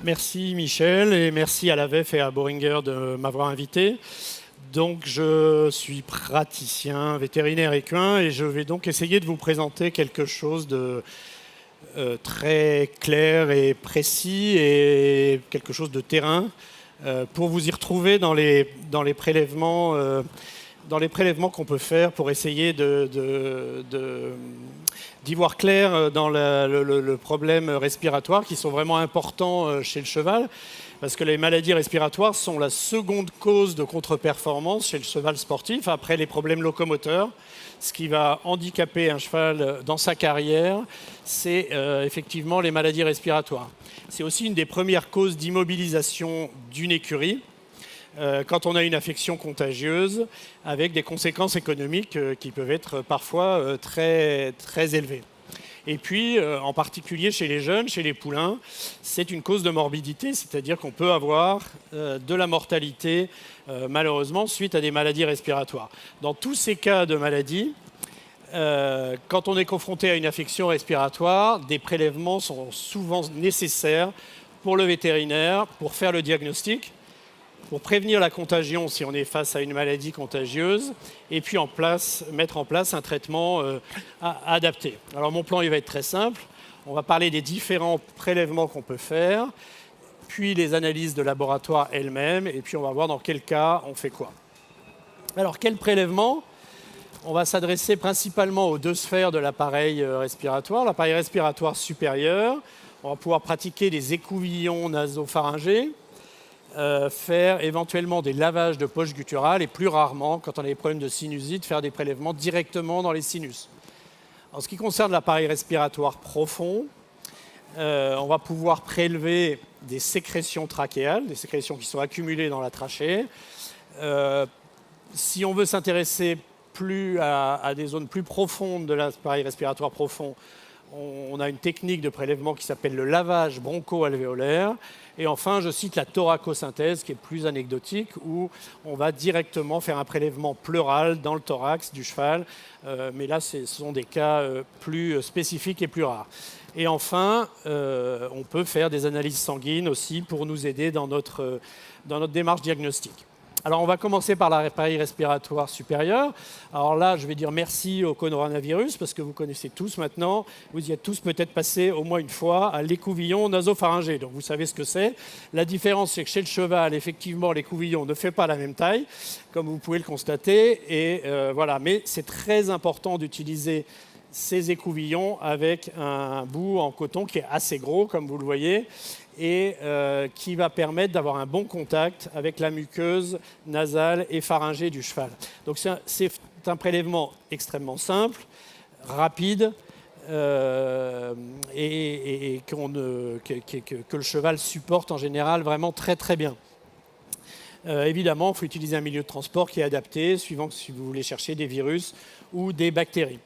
Merci Michel et merci à la VEF et à Boehringer de m'avoir invité. Donc je suis praticien vétérinaire équin et je vais donc essayer de vous présenter quelque chose de très clair et précis et quelque chose de terrain pour vous y retrouver dans les prélèvements. Dans les prélèvements qu'on peut faire pour essayer d'y voir clair dans le problème respiratoire qui sont vraiment importants chez le cheval, parce que les maladies respiratoires sont la seconde cause de contre-performance chez le cheval sportif, après les problèmes locomoteurs. Ce qui va handicaper un cheval dans sa carrière, c'est effectivement les maladies respiratoires. C'est aussi une des premières causes d'immobilisation d'une écurie. Quand on a une affection contagieuse, avec des conséquences économiques qui peuvent être parfois très, très élevées. Et puis, en particulier chez les jeunes, chez les poulains, c'est une cause de morbidité, c'est-à-dire qu'on peut avoir de la mortalité, malheureusement, suite à des maladies respiratoires. Dans tous ces cas de maladies, quand on est confronté à une affection respiratoire, des prélèvements sont souvent nécessaires pour le vétérinaire, pour faire le diagnostic, pour prévenir la contagion si on est face à une maladie contagieuse, et puis mettre en place un traitement adapté. Alors mon plan il va être très simple. On va parler des différents prélèvements qu'on peut faire, puis les analyses de laboratoire elles-mêmes, et puis on va voir dans quel cas on fait quoi. Alors quel prélèvement ? On va s'adresser principalement aux deux sphères de l'appareil respiratoire. L'appareil respiratoire supérieur, on va pouvoir pratiquer des écouvillons nasopharyngés, faire éventuellement des lavages de poches gutturales et plus rarement, quand on a des problèmes de sinusite, faire des prélèvements directement dans les sinus. En ce qui concerne l'appareil respiratoire profond, on va pouvoir prélever des sécrétions trachéales, des sécrétions qui sont accumulées dans la trachée. Si on veut s'intéresser plus à des zones plus profondes de l'appareil respiratoire profond, on a une technique de prélèvement qui s'appelle le lavage broncho-alvéolaire. Et enfin, je cite la thoracosynthèse, qui est plus anecdotique, où on va directement faire un prélèvement pleural dans le thorax du cheval. Mais là, ce sont des cas plus spécifiques et plus rares. Et enfin, on peut faire des analyses sanguines aussi pour nous aider dans notre démarche diagnostique. Alors, on va commencer par l'appareil respiratoire supérieur. Alors là, je vais dire merci au coronavirus, parce que vous connaissez tous maintenant, vous y êtes tous peut-être passés au moins une fois à l'écouvillon nasopharyngé. Donc, vous savez ce que c'est. La différence, c'est que chez le cheval, effectivement, l'écouvillon ne fait pas la même taille, comme vous pouvez le constater. Et voilà. Mais c'est très important d'utiliser ces écouvillons avec un bout en coton qui est assez gros, comme vous le voyez, et qui va permettre d'avoir un bon contact avec la muqueuse nasale et pharyngée du cheval. Donc c'est un prélèvement extrêmement simple, rapide, et que le cheval supporte en général vraiment très très bien. Évidemment, il faut utiliser un milieu de transport qui est adapté, suivant si vous voulez chercher des virus ou des bactéries.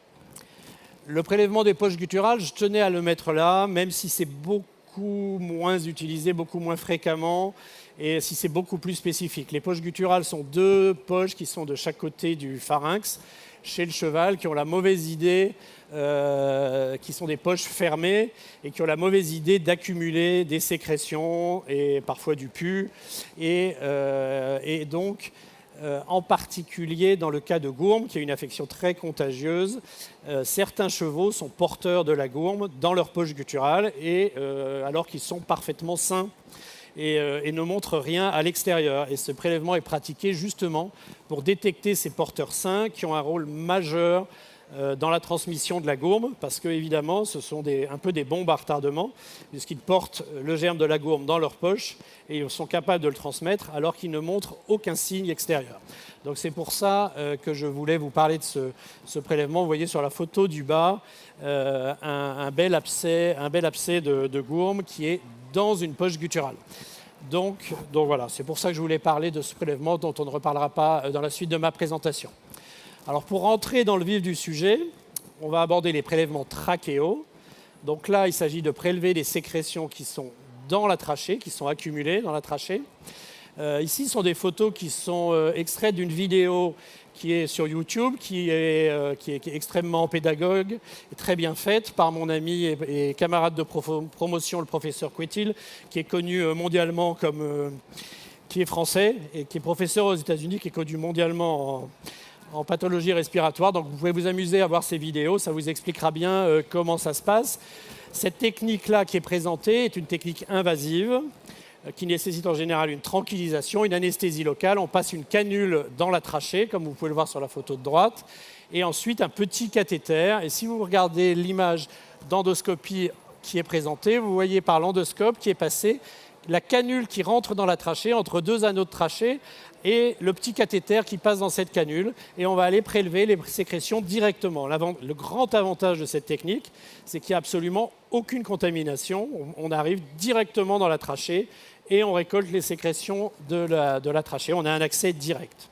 Le prélèvement des poches gutturales, je tenais à le mettre là, même si c'est beaucoup moins utilisé, beaucoup moins fréquemment, et si c'est beaucoup plus spécifique. Les poches gutturales sont deux poches qui sont de chaque côté du pharynx, chez le cheval, qui ont la mauvaise idée, qui sont des poches fermées, et qui ont la mauvaise idée d'accumuler des sécrétions, et parfois du pus, et donc... en particulier dans le cas de gourme, qui est une affection très contagieuse, certains chevaux sont porteurs de la gourme dans leur poche gutturale alors qu'ils sont parfaitement sains et ne montrent rien à l'extérieur. Et ce prélèvement est pratiqué justement pour détecter ces porteurs sains qui ont un rôle majeur dans la transmission de la gourme, parce que évidemment ce sont un peu des bombes à retardement, puisqu'ils portent le germe de la gourme dans leur poche et ils sont capables de le transmettre alors qu'ils ne montrent aucun signe extérieur. Donc c'est pour ça que je voulais vous parler de ce prélèvement. Vous voyez sur la photo du bas un bel abcès de gourme qui est dans une poche gutturale. Donc voilà, c'est pour ça que je voulais parler de ce prélèvement dont on ne reparlera pas dans la suite de ma présentation. Alors pour rentrer dans le vif du sujet, on va aborder les prélèvements trachéaux. Donc là, il s'agit de prélever des sécrétions qui sont dans la trachée, qui sont accumulées dans la trachée. Ici, ce sont des photos qui sont extraites d'une vidéo qui est sur YouTube, qui est extrêmement pédagogue et très bien faite par mon ami et camarade de promotion, le professeur Quetil, qui est connu mondialement qui est français et qui est professeur aux États-Unis, qui est connu mondialement en pathologie respiratoire. Donc vous pouvez vous amuser à voir ces vidéos, ça vous expliquera bien comment ça se passe. Cette technique-là qui est présentée est une technique invasive qui nécessite en général une tranquillisation, une anesthésie locale. On passe une canule dans la trachée, comme vous pouvez le voir sur la photo de droite, et ensuite un petit cathéter. Et si vous regardez l'image d'endoscopie qui est présentée, vous voyez par l'endoscope qui est passé la canule qui rentre dans la trachée, entre deux anneaux de trachée, et le petit cathéter qui passe dans cette canule, et on va aller prélever les sécrétions directement. Le grand avantage de cette technique, c'est qu'il n'y a absolument aucune contamination. On arrive directement dans la trachée et on récolte les sécrétions de la trachée. On a un accès direct.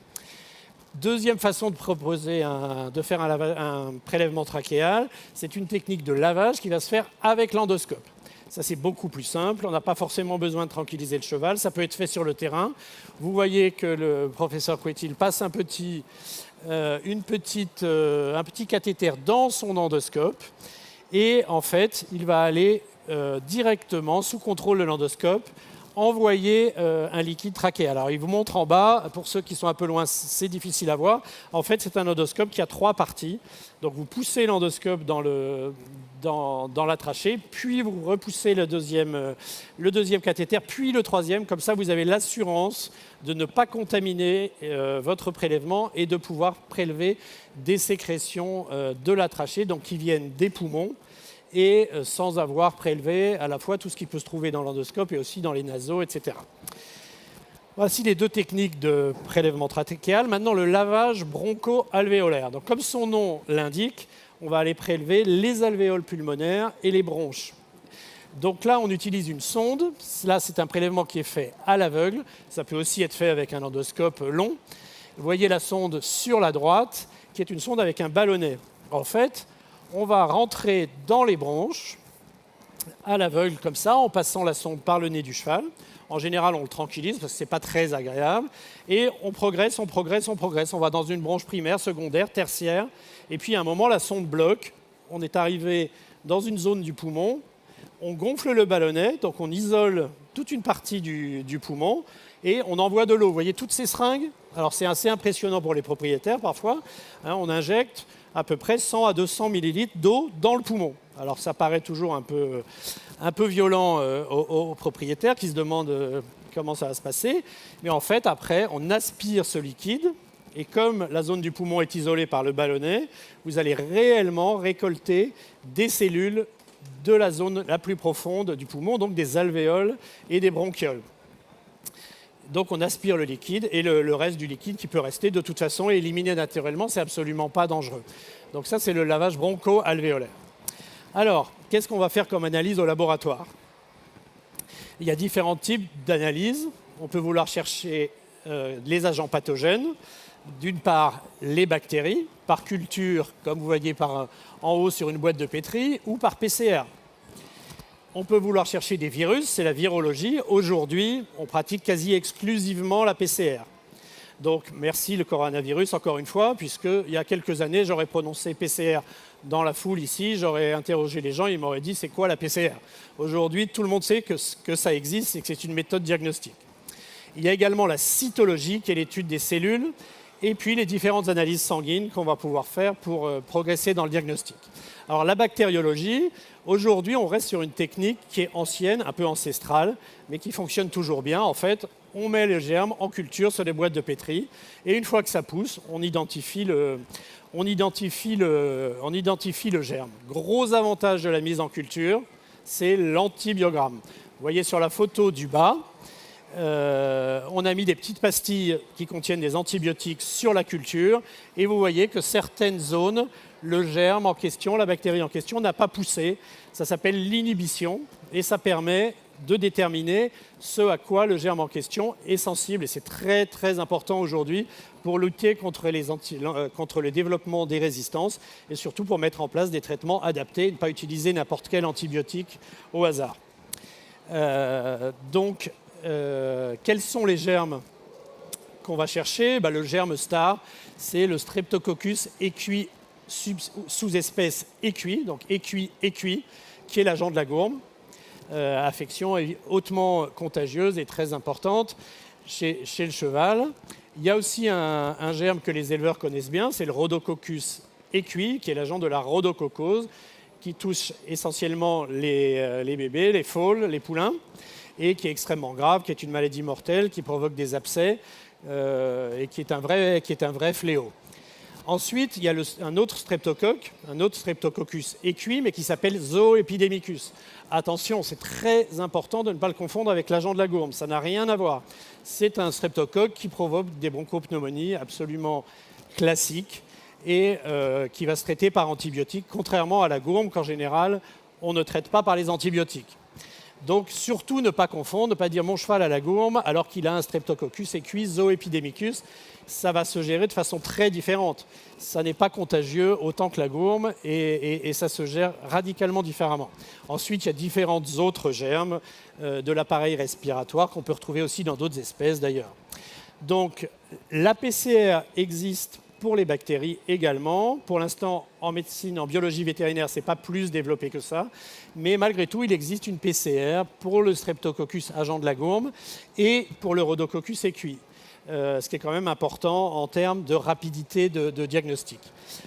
Deuxième façon de faire un prélèvement trachéal, c'est une technique de lavage qui va se faire avec l'endoscope. Ça, c'est beaucoup plus simple. On n'a pas forcément besoin de tranquilliser le cheval. Ça peut être fait sur le terrain. Vous voyez que le professeur Quetil passe un petit cathéter dans son endoscope. Et en fait, il va aller directement, sous contrôle de l'endoscope, envoyer un liquide trachéal. Alors, il vous montre en bas. Pour ceux qui sont un peu loin, c'est difficile à voir. En fait, c'est un endoscope qui a 3 parties. Donc, vous poussez l'endoscope dans la trachée, puis vous repoussez le deuxième cathéter, puis le troisième. Comme ça, vous avez l'assurance de ne pas contaminer votre prélèvement et de pouvoir prélever des sécrétions de la trachée, donc qui viennent des poumons, et sans avoir prélevé à la fois tout ce qui peut se trouver dans l'endoscope et aussi dans les naseaux, etc. Voici les 2 techniques de prélèvement trachéal. Maintenant, le lavage broncho-alvéolaire. Donc, comme son nom l'indique, on va aller prélever les alvéoles pulmonaires et les bronches. Donc là, on utilise une sonde. Là, c'est un prélèvement qui est fait à l'aveugle. Ça peut aussi être fait avec un endoscope long. Vous voyez la sonde sur la droite, qui est une sonde avec un ballonnet. En fait, on va rentrer dans les bronches à l'aveugle comme ça, en passant la sonde par le nez du cheval. En général, on le tranquillise parce que ce n'est pas très agréable. Et on progresse. On va dans une bronche primaire, secondaire, tertiaire. Et puis, à un moment, la sonde bloque. On est arrivé dans une zone du poumon. On gonfle le ballonnet, donc on isole toute une partie du poumon. Et on envoie de l'eau. Vous voyez toutes ces seringues? Alors, c'est assez impressionnant pour les propriétaires, parfois. On injecte à peu près 100 à 200 millilitres d'eau dans le poumon. Alors ça paraît toujours un peu violent aux propriétaires qui se demandent comment ça va se passer. Mais en fait, après, on aspire ce liquide. Et comme la zone du poumon est isolée par le ballonnet, vous allez réellement récolter des cellules de la zone la plus profonde du poumon, donc des alvéoles et des bronchioles. Donc on aspire le liquide et le reste du liquide qui peut rester de toute façon est éliminé naturellement, c'est absolument pas dangereux. Donc ça, c'est le lavage broncho-alvéolaire. Alors, qu'est-ce qu'on va faire comme analyse au laboratoire? Il y a différents types d'analyses. On peut vouloir chercher les agents pathogènes. D'une part, les bactéries, par culture, comme vous voyez en haut sur une boîte de pétri, ou par PCR. On peut vouloir chercher des virus, c'est la virologie. Aujourd'hui, on pratique quasi exclusivement la PCR. Donc, merci le coronavirus, encore une fois, puisqu'il y a quelques années, j'aurais prononcé PCR dans la foule ici, j'aurais interrogé les gens, ils m'auraient dit « c'est quoi la PCR ?» Aujourd'hui, tout le monde sait que ça existe et que c'est une méthode diagnostique. Il y a également la cytologie, qui est l'étude des cellules, et puis les différentes analyses sanguines qu'on va pouvoir faire pour progresser dans le diagnostic. Alors la bactériologie, aujourd'hui on reste sur une technique qui est ancienne, un peu ancestrale, mais qui fonctionne toujours bien. En fait, on met les germes en culture sur des boîtes de pétri, et une fois que ça pousse, on identifie le germe. Gros avantage de la mise en culture, c'est l'antibiogramme. Vous voyez sur la photo du bas, on a mis des petites pastilles qui contiennent des antibiotiques sur la culture et vous voyez que certaines zones, le germe en question, la bactérie en question n'a pas poussé. Ça s'appelle l'inhibition et ça permet de déterminer ce à quoi le germe en question est sensible. Et c'est très très important aujourd'hui pour lutter contre le développement des résistances et surtout pour mettre en place des traitements adaptés et ne pas utiliser n'importe quel antibiotique au hasard. quels sont les germes qu'on va chercher? Le germe star, c'est le Streptococcus equi sous-espèce equi, donc equi, qui est l'agent de la gourme. Affection hautement contagieuse et très importante chez le cheval. Il y a aussi un germe que les éleveurs connaissent bien, c'est le Rhodococcus equi, qui est l'agent de la rhodococose, qui touche essentiellement les bébés, les foals, les poulains, et qui est extrêmement grave, qui est une maladie mortelle, qui provoque des abcès, et qui est un vrai fléau. Ensuite, il y a un autre Streptococcus equi, mais qui s'appelle Zooepidemicus. Attention, c'est très important de ne pas le confondre avec l'agent de la gourme, ça n'a rien à voir. C'est un streptocoque qui provoque des bronchopneumonies absolument classiques et qui va se traiter par antibiotiques, contrairement à la gourme qu'en général, on ne traite pas par les antibiotiques. Donc surtout ne pas confondre, ne pas dire mon cheval a la gourme alors qu'il a un Streptococcus equi Zooepidemicus. Ça va se gérer de façon très différente. Ça n'est pas contagieux autant que la gourme et ça se gère radicalement différemment. Ensuite, il y a différents autres germes de l'appareil respiratoire qu'on peut retrouver aussi dans d'autres espèces d'ailleurs. Donc la PCR existe pour les bactéries également. Pour l'instant, en médecine, en biologie vétérinaire, ce n'est pas plus développé que ça. Mais malgré tout, il existe une PCR pour le Streptococcus agent de la gourme et pour le Rhodococcus equi. Ce qui est quand même important en termes de rapidité de diagnostic.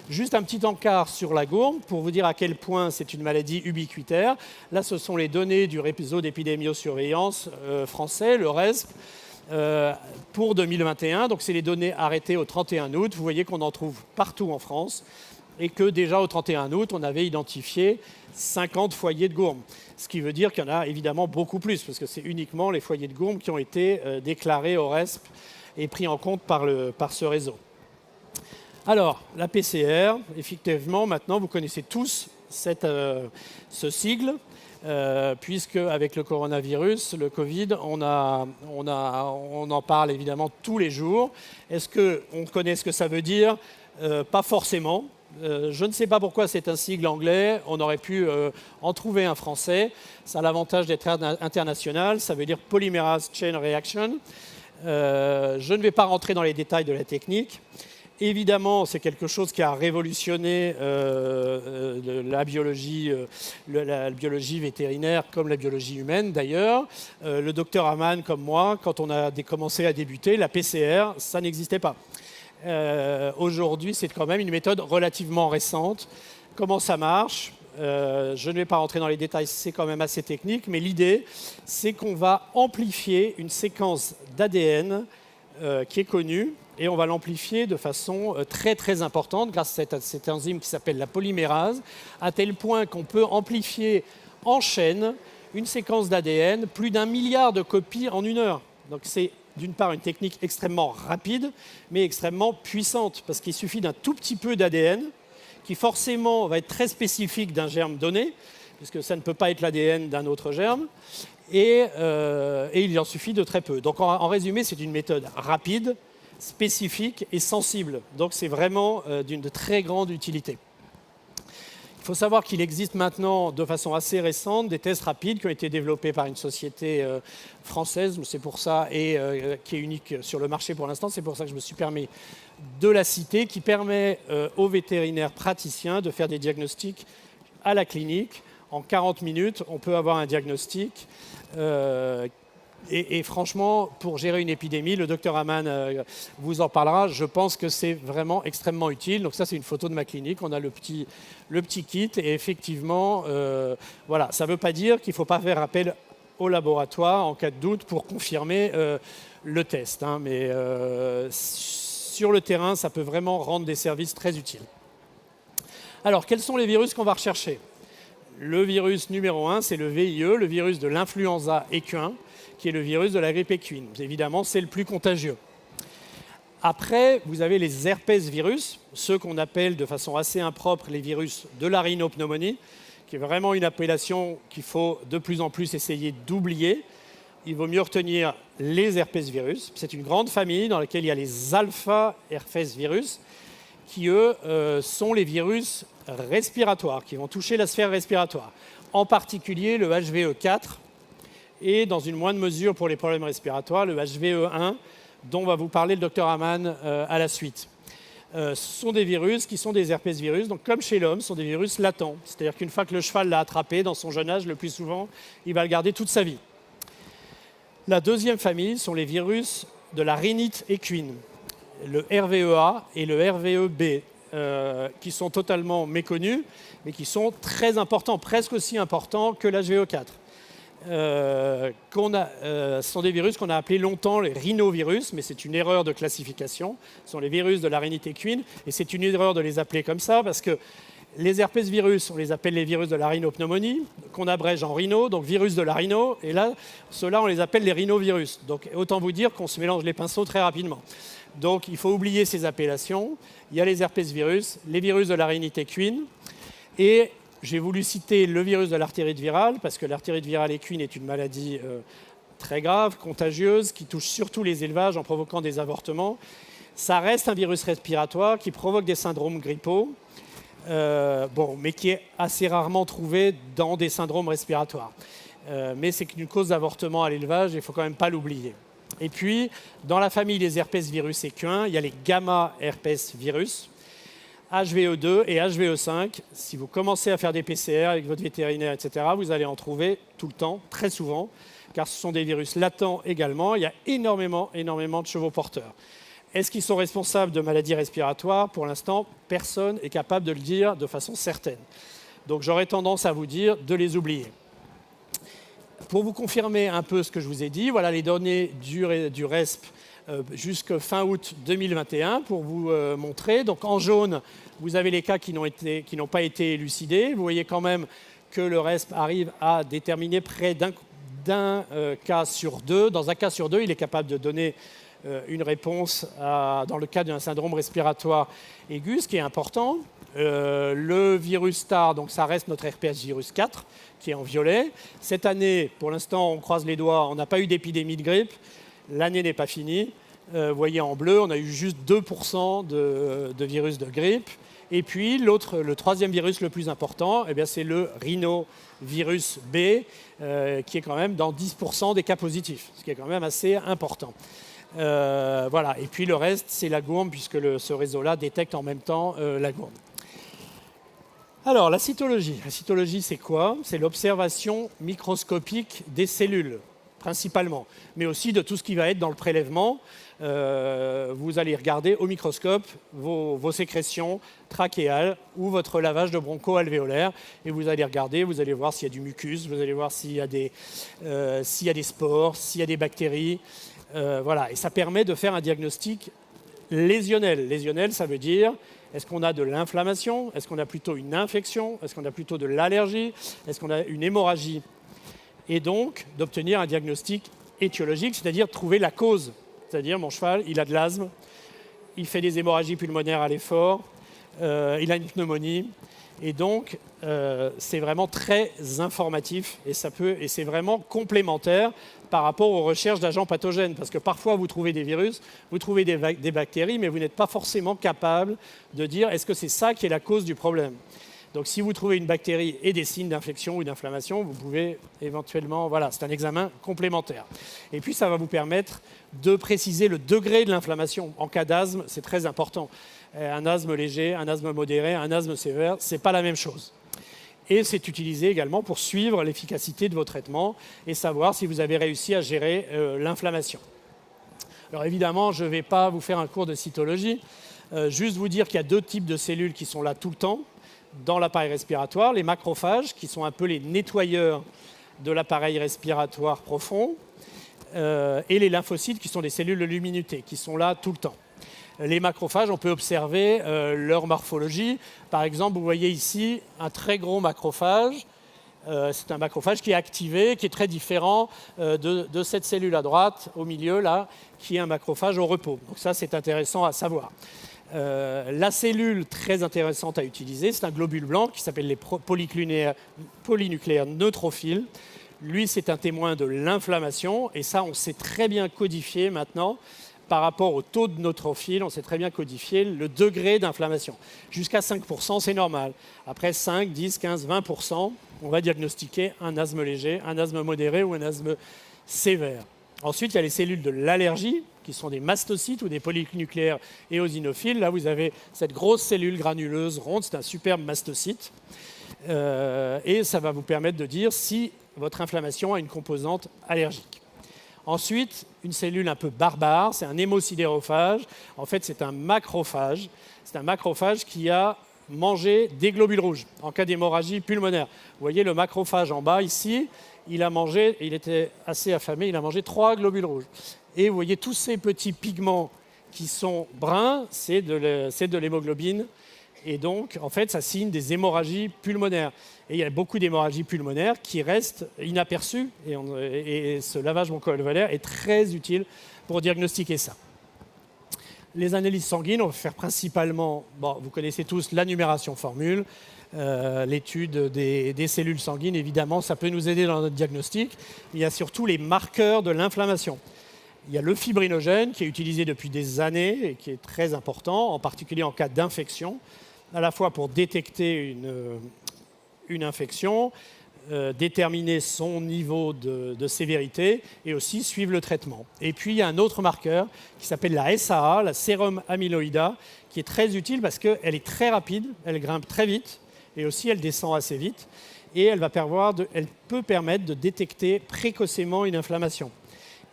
Juste un petit encart sur la gourme pour vous dire à quel point c'est une maladie ubiquitaire. Là, ce sont les données du réseau d'épidémiosurveillance français, le RESP, pour 2021. Donc, c'est les données arrêtées au 31 août. Vous voyez qu'on en trouve partout en France et que déjà au 31 août, on avait identifié 50 foyers de gourme. Ce qui veut dire qu'il y en a évidemment beaucoup plus, parce que c'est uniquement les foyers de gourme qui ont été déclarés au RESP et pris en compte par ce réseau. Alors, la PCR, effectivement, maintenant, vous connaissez tous ce sigle, puisque avec le coronavirus, le Covid, on en parle évidemment tous les jours. Est-ce qu'on connaît ce que ça veut dire? Pas forcément. Je ne sais pas pourquoi c'est un sigle anglais. On aurait pu en trouver un français. Ça a l'avantage d'être international. Ça veut dire Polymerase Chain Reaction. Je ne vais pas rentrer dans les détails de la technique. Évidemment, c'est quelque chose qui a révolutionné la biologie vétérinaire comme la biologie humaine d'ailleurs. Le docteur Amann, comme moi, quand on a commencé à débuter, la PCR, ça n'existait pas. Aujourd'hui, c'est quand même une méthode relativement récente. Comment ça marche? Je ne vais pas rentrer dans les détails, c'est quand même assez technique, mais l'idée, c'est qu'on va amplifier une séquence d'ADN qui est connue, et on va l'amplifier de façon très très importante grâce à cette enzyme qui s'appelle la polymérase, à tel point qu'on peut amplifier en chaîne une séquence d'ADN, plus d'1 milliard de copies en 1 heure. Donc c'est d'une part une technique extrêmement rapide, mais extrêmement puissante, parce qu'il suffit d'un tout petit peu d'ADN, qui forcément va être très spécifique d'un germe donné, puisque ça ne peut pas être l'ADN d'un autre germe, et il en suffit de très peu. Donc en résumé, c'est une méthode rapide, spécifique et sensible. Donc c'est vraiment de très grande utilité. Il faut savoir qu'il existe maintenant, de façon assez récente, des tests rapides qui ont été développés par une société française, c'est pour ça, et qui est unique sur le marché pour l'instant. C'est pour ça que je me suis permis de la citer, qui permet aux vétérinaires praticiens de faire des diagnostics à la clinique. En 40 minutes, on peut avoir un diagnostic. Et franchement, pour gérer une épidémie, le docteur Amann vous en parlera, je pense que c'est vraiment extrêmement utile. Donc ça, c'est une photo de ma clinique. On a le petit kit. Et effectivement, voilà, ça ne veut pas dire qu'il ne faut pas faire appel au laboratoire en cas de doute pour confirmer le test. Hein. Mais sur le terrain, ça peut vraiment rendre des services très utiles. Alors, quels sont les virus qu'on va rechercher? Le virus numéro 1, c'est le VIE, le virus de l'influenza équin, qui est le virus de la grippe équine. Évidemment, c'est le plus contagieux. Après, vous avez les herpès-virus, ceux qu'on appelle de façon assez impropre les virus de la rhinopneumonie, qui est vraiment une appellation qu'il faut de plus en plus essayer d'oublier. Il vaut mieux retenir les herpès-virus. C'est une grande famille dans laquelle il y a les alpha-herpès-virus, qui, eux, sont les virus respiratoires, qui vont toucher la sphère respiratoire. En particulier le HVE4, et dans une moindre mesure pour les problèmes respiratoires, le HVE1, dont va vous parler le docteur Amann à la suite. Ce sont des virus qui sont des herpès virus, donc comme chez l'homme, ce sont des virus latents. C'est-à-dire qu'une fois que le cheval l'a attrapé dans son jeune âge, le plus souvent, il va le garder toute sa vie. La deuxième famille sont les virus de la rhinite équine, le RVEA et le RVEB, qui sont totalement méconnus, mais qui sont très importants, presque aussi importants que l'HVE4. Ce sont des virus qu'on a appelés longtemps les rhinovirus, mais c'est une erreur de classification. Ce sont les virus de la rhinite équine, et c'est une erreur de les appeler comme ça, parce que les herpès virus, on les appelle les virus de la rhinopneumonie, qu'on abrège en rhino, donc virus de la rhino, et là, ceux-là, on les appelle les rhinovirus. Donc autant vous dire qu'on se mélange les pinceaux très rapidement. Donc il faut oublier ces appellations. Il y a les herpès virus, les virus de la rhinite équine, et j'ai voulu citer le virus de l'artérite virale, parce que l'artérite virale équine est une maladie très grave, contagieuse, qui touche surtout les élevages en provoquant des avortements. Ça reste un virus respiratoire qui provoque des syndromes grippaux, mais qui est assez rarement trouvé dans des syndromes respiratoires. Mais c'est une cause d'avortement à l'élevage, il ne faut quand même pas l'oublier. Et puis, dans la famille des herpès virus équins, il y a les gamma herpès virus, HVE2 et HVE5. Si vous commencez à faire des PCR avec votre vétérinaire, etc., vous allez en trouver tout le temps, très souvent, car ce sont des virus latents également. Il y a énormément de chevaux porteurs. Est-ce qu'ils sont responsables de maladies respiratoires? Pour l'instant, personne n'est capable de le dire de façon certaine. Donc j'aurais tendance à vous dire de les oublier. Pour vous confirmer un peu ce que je vous ai dit, voilà les données du RESP jusqu'à fin août 2021 pour vous montrer. Donc en jaune, vous avez les cas qui n'ont pas été élucidés. Vous voyez quand même que le RESP arrive à déterminer près d'un cas sur deux. Dans un cas sur deux, il est capable de donner une réponse dans le cas d'un syndrome respiratoire aigu, ce qui est important. Le virus star, donc ça reste notre herpès virus 4, qui est en violet. Cette année, pour l'instant, on croise les doigts, on n'a pas eu d'épidémie de grippe. L'année n'est pas finie. Vous voyez en bleu, on a eu juste 2% de virus de grippe. Et puis, le troisième virus le plus important, c'est le rhinovirus B, qui est quand même dans 10% des cas positifs, ce qui est quand même assez important. Voilà. Et puis le reste, c'est la gourme, puisque ce réseau-là détecte en même temps la gourme. Alors, la cytologie. La cytologie, c'est quoi? C'est l'observation microscopique des cellules, principalement, mais aussi de tout ce qui va être dans le prélèvement. Vous allez regarder au microscope vos sécrétions trachéales ou votre lavage de broncho-alvéolaire, et vous allez regarder, vous allez voir s'il y a du mucus, vous allez voir s'il y a des spores, s'il y a des bactéries. Voilà. Et ça permet de faire un diagnostic lésionnel. Lésionnel, ça veut dire, est-ce qu'on a de l'inflammation? Est-ce qu'on a plutôt une infection? Est-ce qu'on a plutôt de l'allergie? Est-ce qu'on a une hémorragie? Et donc, d'obtenir un diagnostic étiologique, c'est-à-dire trouver la cause. C'est-à-dire, mon cheval, il a de l'asthme, il fait des hémorragies pulmonaires à l'effort, il a une pneumonie. Et donc, c'est vraiment très informatif et c'est vraiment complémentaire par rapport aux recherches d'agents pathogènes. Parce que parfois, vous trouvez des virus, vous trouvez des bactéries, mais vous n'êtes pas forcément capable de dire est-ce que c'est ça qui est la cause du problème. Donc, si vous trouvez une bactérie et des signes d'infection ou d'inflammation, vous pouvez éventuellement... Voilà, c'est un examen complémentaire. Et puis, ça va vous permettre de préciser le degré de l'inflammation. En cas d'asthme, c'est très important. Un asthme léger, un asthme modéré, un asthme sévère, ce n'est pas la même chose. Et c'est utilisé également pour suivre l'efficacité de vos traitements et savoir si vous avez réussi à gérer l'inflammation. Alors évidemment, je ne vais pas vous faire un cours de cytologie, juste vous dire qu'il y a deux types de cellules qui sont là tout le temps dans l'appareil respiratoire. Les macrophages, qui sont un peu les nettoyeurs de l'appareil respiratoire profond, et les lymphocytes, qui sont des cellules de l'immunité, qui sont là tout le temps. Les macrophages, on peut observer leur morphologie. Par exemple, vous voyez ici un très gros macrophage. C'est un macrophage qui est activé, qui est très différent de cette cellule à droite, au milieu, là, qui est un macrophage au repos. Donc ça, c'est intéressant à savoir. La cellule très intéressante à utiliser, c'est un globule blanc qui s'appelle les polynucléaires neutrophiles. Lui, c'est un témoin de l'inflammation. Et ça, on sait très bien codifier maintenant. Par rapport au taux de neutrophiles, on sait très bien codifier le degré d'inflammation. Jusqu'à 5%, c'est normal. Après 5, 10, 15, 20%, on va diagnostiquer un asthme léger, un asthme modéré ou un asthme sévère. Ensuite, il y a les cellules de l'allergie, qui sont des mastocytes ou des polynucléaires éosinophiles. Là, vous avez cette grosse cellule granuleuse ronde, c'est un superbe mastocyte. Et ça va vous permettre de dire si votre inflammation a une composante allergique. Ensuite, une cellule un peu barbare, c'est un hémosidérophage. En fait, c'est un macrophage. C'est un macrophage qui a mangé des globules rouges en cas d'hémorragie pulmonaire. Vous voyez le macrophage en bas ici, il a mangé, il était assez affamé, il a mangé 3 globules rouges. Et vous voyez tous ces petits pigments qui sont bruns, c'est de l'hémoglobine. Et donc, en fait, ça signe des hémorragies pulmonaires. Et il y a beaucoup d'hémorragies pulmonaires qui restent inaperçues. Et ce lavage bronchoalvéolaire est très utile pour diagnostiquer ça. Les analyses sanguines, on va faire principalement, vous connaissez tous la numération formule, l'étude des cellules sanguines, évidemment, ça peut nous aider dans notre diagnostic. Mais il y a surtout les marqueurs de l'inflammation. Il y a le fibrinogène qui est utilisé depuis des années et qui est très important, en particulier en cas d'infection, à la fois pour détecter une infection, déterminer son niveau de sévérité et aussi suivre le traitement. Et puis il y a un autre marqueur qui s'appelle la SAA, la sérum amyloïda, qui est très utile parce qu'elle est très rapide, elle grimpe très vite et aussi elle descend assez vite et elle peut permettre de détecter précocement une inflammation.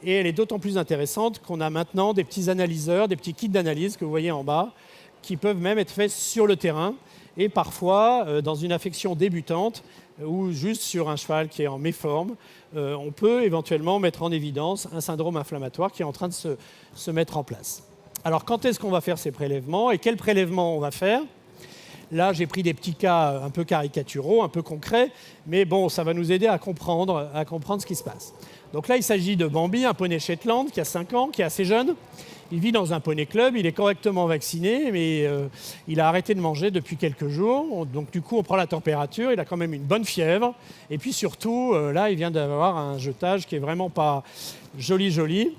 Et elle est d'autant plus intéressante qu'on a maintenant des petits analyseurs, des petits kits d'analyse que vous voyez en bas, qui peuvent même être faits sur le terrain et parfois dans une affection débutante ou juste sur un cheval qui est en méforme, on peut éventuellement mettre en évidence un syndrome inflammatoire qui est en train de se mettre en place. Alors quand est-ce qu'on va faire ces prélèvements et quels prélèvements on va faire ? Là, j'ai pris des petits cas un peu caricaturaux, un peu concrets, mais bon, ça va nous aider à comprendre ce qui se passe. Donc là, il s'agit de Bambi, un poney Shetland qui a 5 ans, qui est assez jeune. Il vit dans un poney club, il est correctement vacciné, mais il a arrêté de manger depuis quelques jours. Donc du coup, on prend la température, il a quand même une bonne fièvre. Et puis surtout, là, il vient d'avoir un jetage qui est vraiment pas joli.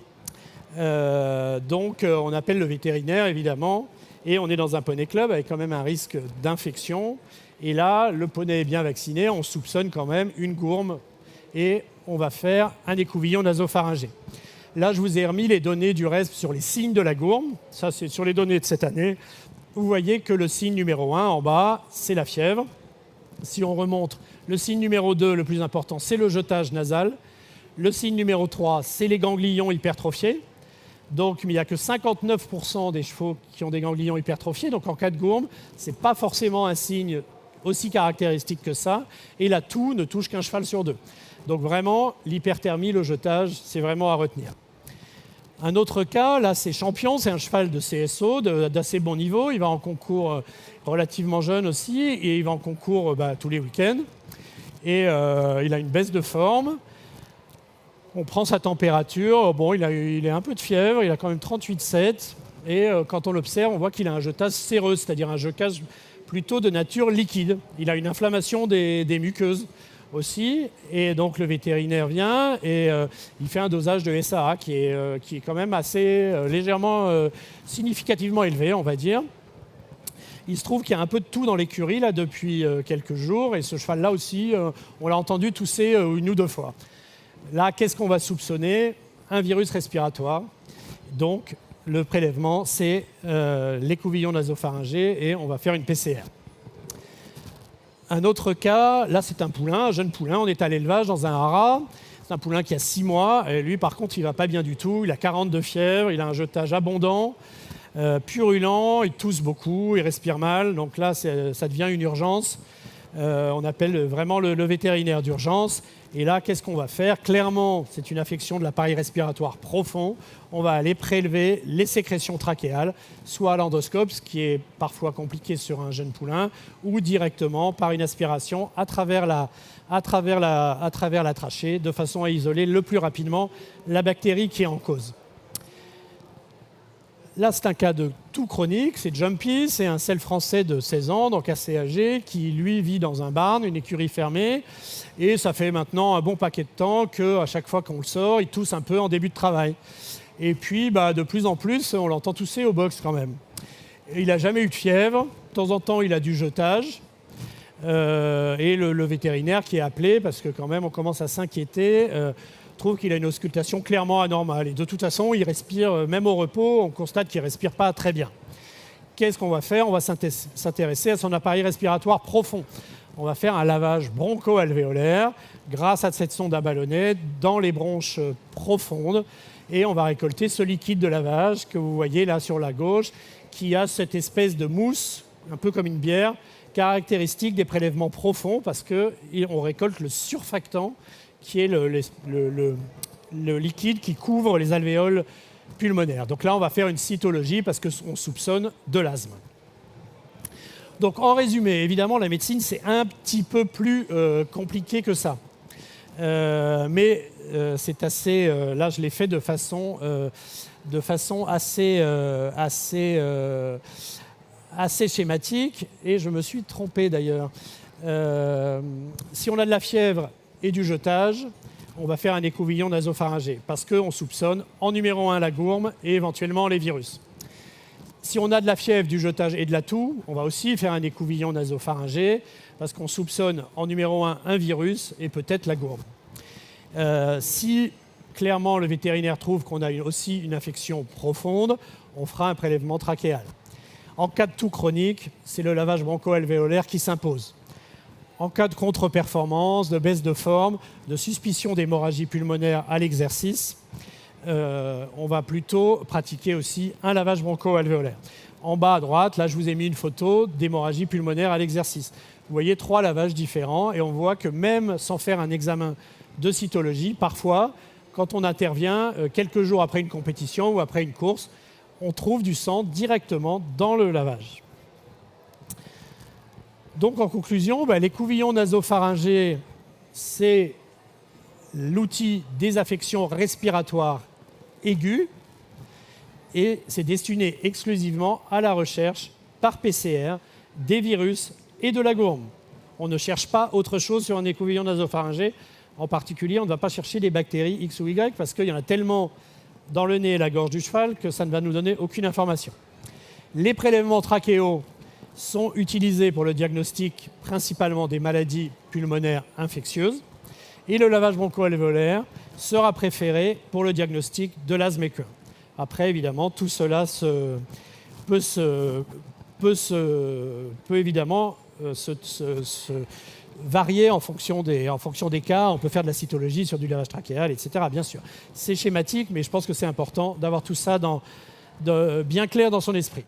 Donc on appelle le vétérinaire, évidemment. Et on est dans un poney club avec quand même un risque d'infection. Et là, le poney est bien vacciné, on soupçonne quand même une gourme et on va faire un écouvillon nasopharyngé. Là, je vous ai remis les données du reste sur les signes de la gourme. Ça, c'est sur les données de cette année. Vous voyez que le signe numéro 1 en bas, c'est la fièvre. Si on remonte, le signe numéro 2, le plus important, c'est le jetage nasal. Le signe numéro 3, c'est les ganglions hypertrophiés. Donc, il n'y a que 59% des chevaux qui ont des ganglions hypertrophiés. Donc, en cas de gourme, ce n'est pas forcément un signe aussi caractéristique que ça. Et la toux ne touche qu'un cheval sur 2. Donc, vraiment, l'hyperthermie, le jetage, c'est vraiment à retenir. Un autre cas, là, c'est Champion. C'est un cheval de CSO d'assez bon niveau. Il va en concours relativement jeune aussi. Et il va en concours tous les week-ends. Et il a une baisse de forme. On prend sa température, bon, il est un peu de fièvre, il a quand même 38,7. Et quand on l'observe, on voit qu'il a un jetage séreux, c'est-à-dire un jetage plutôt de nature liquide. Il a une inflammation des muqueuses aussi. Et donc le vétérinaire vient et il fait un dosage de SAA qui est quand même assez légèrement, significativement élevé, on va dire. Il se trouve qu'il y a un peu de toux dans l'écurie là, depuis quelques jours. Et ce cheval-là aussi, on l'a entendu tousser 1 ou 2 fois. Là, qu'est-ce qu'on va soupçonner ? Un virus respiratoire. Donc, le prélèvement, c'est l'écouvillon nasopharyngé et on va faire une PCR. Un autre cas, là, c'est un poulain, un jeune poulain. On est à l'élevage dans un haras. C'est un poulain qui a 6 mois. Et lui, par contre, il ne va pas bien du tout. Il a 40 de fièvre, il a un jetage abondant, purulent, il tousse beaucoup, il respire mal. Donc là, ça devient une urgence. On appelle vraiment le vétérinaire d'urgence. Et là, qu'est-ce qu'on va faire ? Clairement, c'est une affection de l'appareil respiratoire profond. On va aller prélever les sécrétions trachéales, soit à l'endoscope, ce qui est parfois compliqué sur un jeune poulain, ou directement par une aspiration à travers la trachée, de façon à isoler le plus rapidement la bactérie qui est en cause. Là, c'est un cas de toux chronique, c'est Jumpy, c'est un selle français de 16 ans, donc assez âgé, qui lui vit dans un barn, une écurie fermée, et ça fait maintenant un bon paquet de temps qu'à chaque fois qu'on le sort, il tousse un peu en début de travail. Et puis, de plus en plus, on l'entend tousser au box quand même. Et il n'a jamais eu de fièvre, de temps en temps, il a du jetage. Et le vétérinaire qui est appelé, parce que quand même on commence à s'inquiéter, trouve qu'il a une auscultation clairement anormale. Et de toute façon, il respire, même au repos, on constate qu'il ne respire pas très bien. Qu'est-ce qu'on va faire? On va s'intéresser à son appareil respiratoire profond. On va faire un lavage broncho-alvéolaire grâce à cette sonde à ballonnet dans les bronches profondes. Et on va récolter ce liquide de lavage que vous voyez là sur la gauche, qui a cette espèce de mousse, un peu comme une bière, caractéristique des prélèvements profonds, parce qu'on récolte le surfactant, qui est le liquide qui couvre les alvéoles pulmonaires. Donc là, on va faire une cytologie parce qu'on soupçonne de l'asthme. Donc en résumé, évidemment, la médecine, c'est un petit peu plus compliqué que ça. Mais c'est assez... là, je l'ai fait de façon assez schématique, et je me suis trompé d'ailleurs. Si on a de la fièvre et du jetage, on va faire un écouvillon nasopharyngé parce qu'on soupçonne en numéro 1 la gourme et éventuellement les virus. Si on a de la fièvre, du jetage et de la toux, on va aussi faire un écouvillon nasopharyngé parce qu'on soupçonne en numéro 1 un virus et peut-être la gourme. Si clairement le vétérinaire trouve qu'on a aussi une infection profonde, on fera un prélèvement trachéal. En cas de toux chronique, c'est le lavage broncho-alvéolaire qui s'impose. En cas de contre-performance, de baisse de forme, de suspicion d'hémorragie pulmonaire à l'exercice, on va plutôt pratiquer aussi un lavage broncho-alvéolaire. En bas à droite, là je vous ai mis une photo d'hémorragie pulmonaire à l'exercice. Vous voyez 3 lavages différents et on voit que même sans faire un examen de cytologie, parfois, quand on intervient quelques jours après une compétition ou après une course, on trouve du sang directement dans le lavage. Donc en conclusion, l'écouvillon nasopharyngé, c'est l'outil des affections respiratoires aiguës et c'est destiné exclusivement à la recherche par PCR des virus et de la gourme. On ne cherche pas autre chose sur un écouvillon nasopharyngé. En particulier, on ne va pas chercher des bactéries X ou Y parce qu'il y en a tellement dans le nez et la gorge du cheval que ça ne va nous donner aucune information. Les prélèvements trachéaux sont utilisés pour le diagnostic principalement des maladies pulmonaires infectieuses et le lavage broncho-alvéolaire sera préféré pour le diagnostic de l'asthme aigu. Après, évidemment, tout cela peut évidemment se varier en fonction des cas. On peut faire de la cytologie sur du lavage trachéal, etc. Bien sûr, c'est schématique, mais je pense que c'est important d'avoir tout ça bien clair dans son esprit.